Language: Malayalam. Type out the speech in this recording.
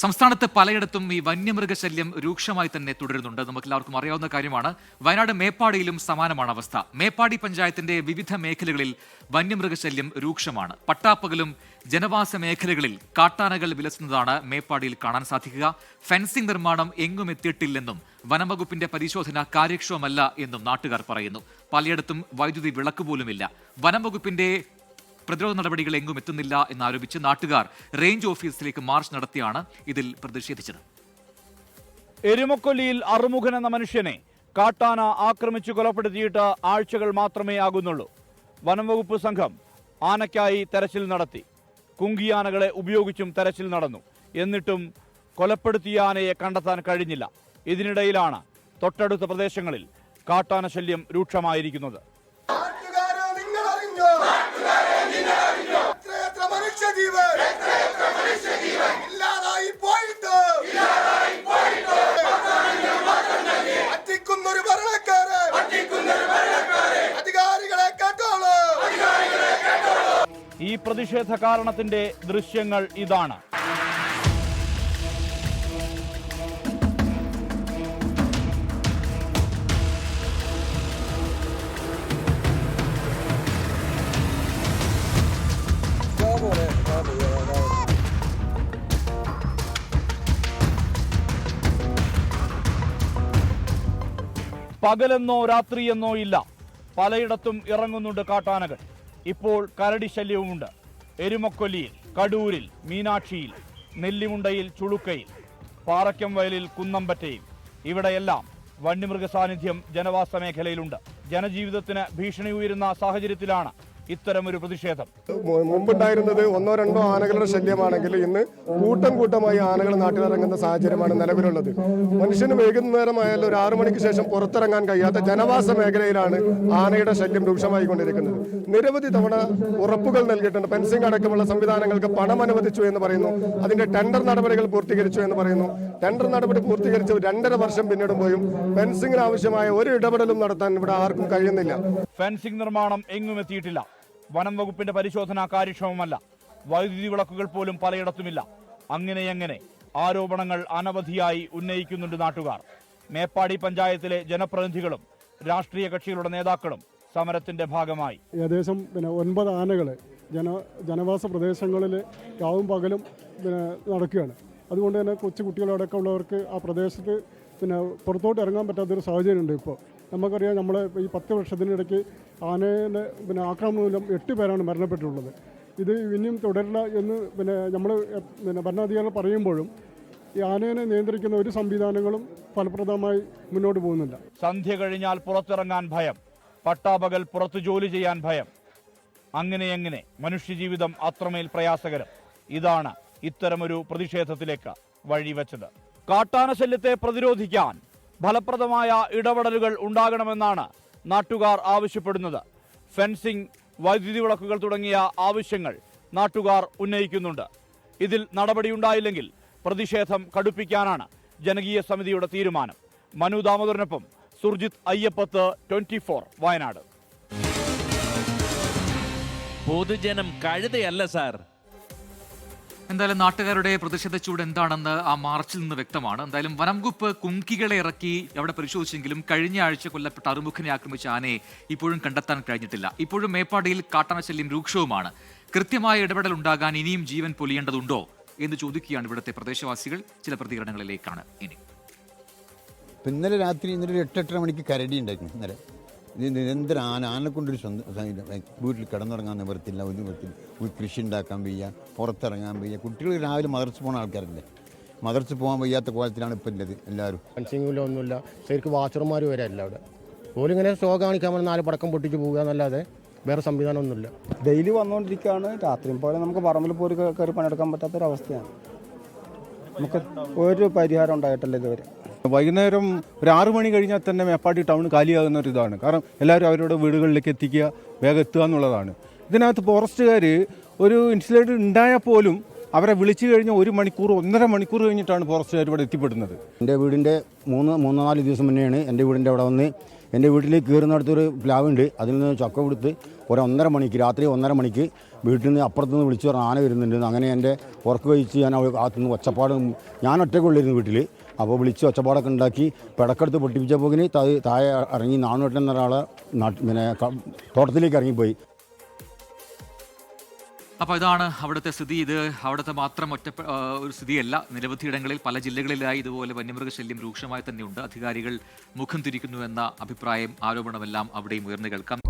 സംസ്ഥാനത്ത് പലയിടത്തും ഈ വന്യമൃഗശല്യം രൂക്ഷമായി തന്നെ തുടരുന്നുണ്ട്. നമുക്കെല്ലാവർക്കും അറിയാവുന്ന കാര്യമാണ്. വയനാട് മേപ്പാടിയിലും സമാനമാണ് അവസ്ഥ. മേപ്പാടി പഞ്ചായത്തിന്റെ വിവിധ മേഖലകളിൽ വന്യമൃഗശല്യം രൂക്ഷമാണ്. പട്ടാപ്പകലും ജനവാസ മേഖലകളിൽ കാട്ടാനകൾ വിലസുന്നതാണ് മേപ്പാടിയിൽ കാണാൻ സാധിക്കുക. ഫെൻസിംഗ് നിർമ്മാണം എങ്ങും എത്തിയിട്ടില്ലെന്നും വനംവകുപ്പിന്റെ പരിശോധന കാര്യക്ഷമമല്ല എന്നും നാട്ടുകാർ പറയുന്നു. പലയിടത്തും വൈദ്യുതി വിളക്ക് പോലുമില്ല. വനംവകുപ്പിന്റെ പ്രതിരോധ നടപടികൾ എങ്ങും എത്തുന്നില്ല എന്നാരോപിച്ച് നാട്ടുകാർ റേഞ്ച് ഓഫീസിലേക്ക് മാർച്ച് നടത്തിയാണ് ഇതിൽ പ്രതിഷേധിച്ചത്. എരുമക്കൊല്ലിയിൽ അറുമുഖൻ എന്ന മനുഷ്യനെ കാട്ടാന ആക്രമിച്ചു കൊലപ്പെടുത്തിയിട്ട് ആഴ്ചകൾ മാത്രമേ ആകുന്നുള്ളൂ. വനംവകുപ്പ് സംഘം ആനയ്ക്കായി തെരച്ചിൽ നടത്തി. കുങ്കിയാനകളെ ഉപയോഗിച്ചും തെരച്ചിൽ നടന്നു. എന്നിട്ടും കൊലപ്പെടുത്തിയ ആനയെ കണ്ടെത്താൻ കഴിഞ്ഞില്ല. ഇതിനിടയിലാണ് തൊട്ടടുത്ത പ്രദേശങ്ങളിൽ കാട്ടാന ശല്യം രൂക്ഷമായിരിക്കുന്നത്. ഈ പ്രതിഷേധ കാരണത്തിന്റെ ദൃശ്യങ്ങൾ ഇതാണ്. പകലെന്നോ രാത്രിയെന്നോ ഇല്ല, പലയിടത്തും ഇറങ്ങുന്നുണ്ട് കാട്ടാനകൾ. ഇപ്പോൾ കരടി ശല്യവുമുണ്ട്. എരുമക്കൊല്ലിയിൽ, കടൂരിൽ, മീനാക്ഷിയിൽ, നെല്ലിമുണ്ടയിൽ, ചുളുക്കയിൽ, പാറയ്ക്കം വയലിൽ, കുന്നമ്പറ്റയിൽ, ഇവിടെയെല്ലാം വന്യമൃഗ സാന്നിധ്യം ജനവാസ മേഖലയിലുണ്ട്. ജനജീവിതത്തിന് ഭീഷണി ഉയരുന്ന സാഹചര്യത്തിലാണ് ഇത്തരമൊരു പ്രതിഷേധം. മുമ്പുണ്ടായിരുന്നത് ഒന്നോ രണ്ടോ ആനകളുടെ ശല്യമാണെങ്കിൽ ഇന്ന് കൂട്ടമായി ആനകൾ നാട്ടിലിറങ്ങുന്ന സാഹചര്യമാണ് നിലവിലുള്ളത്. മനുഷ്യന് വൈകുന്നേരമായാലും ഒരു 6 മണിക്ക് ശേഷം പുറത്തിറങ്ങാൻ കഴിയാത്ത ജനവാസ മേഖലയിലാണ് ആനയുടെ ശല്യം രൂക്ഷമായിക്കൊണ്ടിരിക്കുന്നത്. നിരവധി തവണ ഉറപ്പുകൾ നൽകിയിട്ടുണ്ട്. ഫെൻസിംഗ് അടക്കമുള്ള സംവിധാനങ്ങൾക്ക് പണം അനുവദിച്ചു എന്ന് പറയുന്നു. അതിന്റെ ടെൻഡർ നടപടികൾ പൂർത്തീകരിച്ചു എന്ന് പറയുന്നു. ടെൻഡർ നടപടി പൂർത്തീകരിച്ച് 2.5 വർഷം പിന്നിടുമ്പോഴും ഫെൻസിംഗിന് ആവശ്യമായ ഒരു ഇടപെടലും നടത്താൻ ഇവിടെ ആർക്കും കഴിയുന്നില്ല. ഫെൻസിംഗ് നിർമ്മാണം എങ്ങും എത്തിയിട്ടില്ല. വനം വകുപ്പിന്റെ പരിശോധന കാര്യക്ഷമമല്ല. വൈദ്യുതി വിളക്കുകൾ പോലും പലയിടത്തുമില്ല. അങ്ങനെ ആരോപണങ്ങൾ അനവധിയായി ഉന്നയിക്കുന്നുണ്ട് നാട്ടുകാർ. മേപ്പാടി പഞ്ചായത്തിലെ ജനപ്രതിനിധികളും രാഷ്ട്രീയ കക്ഷികളുടെ നേതാക്കളും സമരത്തിന്റെ ഭാഗമായി. ഏകദേശം 9 ആനകൾ ജനവാസ പ്രദേശങ്ങളിൽ രാവും പകലും നടക്കുകയാണ്. അതുകൊണ്ട് തന്നെ കൊച്ചു കുട്ടികളടക്കമുള്ളവർക്ക് ആ പ്രദേശത്ത് പുറത്തോട്ട് ഇറങ്ങാൻ പറ്റാത്തൊരു സാഹചര്യമുണ്ട്. ഇപ്പോൾ നമുക്കറിയാം, നമ്മളെ ഈ 10 വർഷത്തിനിടയ്ക്ക് ആനയുടെ ആക്രമണം മൂലം 8 പേരാണ് മരണപ്പെട്ടിട്ടുള്ളത്. ഇത് ഇനിയും തുടരില്ല എന്ന് നമ്മൾ ഭരണാധികാരികൾ പറയുമ്പോഴും ഈ ആനയെ നിയന്ത്രിക്കുന്ന ഒരു സംവിധാനങ്ങളും ഫലപ്രദമായി മുന്നോട്ട് പോകുന്നില്ല. സന്ധ്യ കഴിഞ്ഞാൽ പുറത്തിറങ്ങാൻ ഭയം, പട്ടാപകൽ പുറത്തു ജോലി ചെയ്യാൻ ഭയം. അങ്ങനെ മനുഷ്യജീവിതം അത്രമേൽ പ്രയാസകരം. ഇതാണ് ഇത്തരമൊരു പ്രതിഷേധത്തിലേക്ക് വഴിവെച്ചത്. കാട്ടാന ശല്യത്തെ പ്രതിരോധിക്കാൻ ഫലപ്രദമായ ഇടപെടലുകൾ ഉണ്ടാകണമെന്നാണ് നാട്ടുകാർ ആവശ്യപ്പെടുന്നത്. ഫെൻസിംഗ്, വൈദ്യുതി വിളക്കുകൾ തുടങ്ങിയ ആവശ്യങ്ങൾ നാട്ടുകാർ ഉന്നയിക്കുന്നുണ്ട്. ഇതിൽ നടപടിയുണ്ടായില്ലെങ്കിൽ പ്രതിഷേധം കടുപ്പിക്കാനാണ് ജനകീയ സമിതിയുടെ തീരുമാനം. മനു ദാമോദരനൊപ്പം സുർജിത് അയ്യപ്പത്ത്, 24 വയനാട്. പൊതുജനം കഴുതയല്ല സാർ. എന്തായാലും നാട്ടുകാരുടെ പ്രതിഷേധ ചൂട് എന്താണെന്ന് ആ മാർച്ചിൽ നിന്ന് വ്യക്തമാണ്. എന്തായാലും വനംവകുപ്പ് കുങ്കികളെ ഇറക്കി അവിടെ പരിശോധിച്ചെങ്കിലും കഴിഞ്ഞ ആഴ്ച കൊല്ലപ്പെട്ട അറുമുഖനെ ആക്രമിച്ച ആനയെ ഇപ്പോഴും കണ്ടെത്താൻ കഴിഞ്ഞിട്ടില്ല. ഇപ്പോഴും മേപ്പാടിയിൽ കാട്ടാനശല്യം രൂക്ഷവുമാണ്. കൃത്യമായ ഇടപെടൽ ഉണ്ടാകാൻ ഇനിയും ജീവൻ പൊലിയേണ്ടതുണ്ടോ എന്ന് ചോദിക്കുകയാണ് ഇവിടുത്തെ പ്രദേശവാസികൾ. ചില പ്രതികരണങ്ങളിലേക്കാണ് ഇനി. ഇന്നലെ രാത്രി ഒരു 8-8:30 മണിക്ക് കരടി ഉണ്ടായിരുന്നു. ഇന്നലെ ഇത് നിരന്തരം ആനെ കൊണ്ടൊരു വീട്ടിൽ കിടന്നുറങ്ങാൻ നിവർത്തില്ല, ഒരു നിവർത്തില്ല. ഒരു കൃഷി ഉണ്ടാക്കാൻ വയ്യ, പുറത്തിറങ്ങാൻ വയ്യ. കുട്ടികൾ രാവിലെ മദർസ് പോകുന്ന ആൾക്കാരല്ലേ, മദർസ് പോകാൻ വയ്യാത്ത കോലത്തിലാണ് ഇപ്പം ഉള്ളത് എല്ലാവരും. ഫെൻസിങ്ങിലോ ഒന്നുമില്ല. ശരിക്കും വാച്ചർമാർ വരെ അല്ല അവിടെ. ഓലിങ്ങനെ ഷോ കാണിക്കാൻ വേണ്ടി 4 പടക്കം പൊട്ടിച്ച് പോകുക എന്നല്ലാതെ വേറെ സംവിധാനം ഒന്നുമില്ല. ഡെയിലി വന്നുകൊണ്ടിരിക്കുകയാണ്. രാത്രിയും പോലെ നമുക്ക് പറമ്പിൽ പോയി കയറി പണിയെടുക്കാൻ പറ്റാത്തൊരവസ്ഥയാണ്. നമുക്ക് ഒരു പരിഹാരം ഉണ്ടായിട്ടില്ല ഇതുവരെ. വൈകുന്നേരം ഒരു 6 മണി കഴിഞ്ഞാൽ തന്നെ മേപ്പാടി ടൗൺ കാലിയാകുന്ന ഒരു ഇതാണ്. കാരണം എല്ലാവരും അവരുടെ വീടുകളിലേക്ക് എത്തിക്കുക, വേഗം എത്തുക എന്നുള്ളതാണ്. ഇതിനകത്ത് ഫോറസ്റ്റുകാർ ഒരു ഇൻസിഡൻറ്റ് ഉണ്ടായാൽ പോലും അവരെ വിളിച്ചു കഴിഞ്ഞാൽ 1 മണിക്കൂർ 1.5 മണിക്കൂർ കഴിഞ്ഞിട്ടാണ് ഫോറസ്റ്റുകാർ ഇവിടെ എത്തിപ്പെടുന്നത്. എൻ്റെ വീടിൻ്റെ 3-4 ദിവസം മുന്നെയാണ് എൻ്റെ വീടിൻ്റെ അവിടെ വന്ന് എൻ്റെ വീട്ടിലേക്ക് കയറുന്നിടത്തൊരു പ്ലാവുണ്ട്, അതിൽ നിന്ന് ചക്ക കൊടുത്ത് ഒരു 1:30 മണിക്ക്, രാത്രി 1:30 മണിക്ക് വീട്ടിൽ നിന്ന് അപ്പുറത്തുനിന്ന് വിളിച്ചു പറഞ്ഞ ആന വരുന്നുണ്ട്. അങ്ങനെ എൻ്റെ ഉറക്ക് കഴിച്ച് ഞാൻ കാത്തുനിന്ന് ഒച്ചപ്പാടും, ഞാൻ ഒറ്റയ്ക്കുള്ളിരുന്നു വീട്ടിൽ. അപ്പോൾ വിളിച്ച് ഒച്ചപ്പാടൊക്കെ ഉണ്ടാക്കി പിടക്കെടുത്ത് പൊട്ടിപ്പിച്ചപ്പോകിന് താഴെ ഇറങ്ങി നാണുവട്ടൻ എന്നൊരാളെ പിന്നെ തോട്ടത്തിലേക്ക് ഇറങ്ങിപ്പോയി. അപ്പോൾ ഇതാണ് അവിടുത്തെ സ്ഥിതി. ഇത് അവിടുത്തെ മാത്രം ഒരു സ്ഥിതിയല്ല. നിരവധി ഇടങ്ങളിൽ പല ജില്ലകളിലായി ഇതുപോലെ വന്യമൃഗശല്യം രൂക്ഷമായി തന്നെയുണ്ട്. അധികാരികൾ മുഖം തിരിക്കുന്നു എന്ന അഭിപ്രായം, ആരോപണമെല്ലാം അവിടെയും ഉയർന്നു കേൾക്കാം.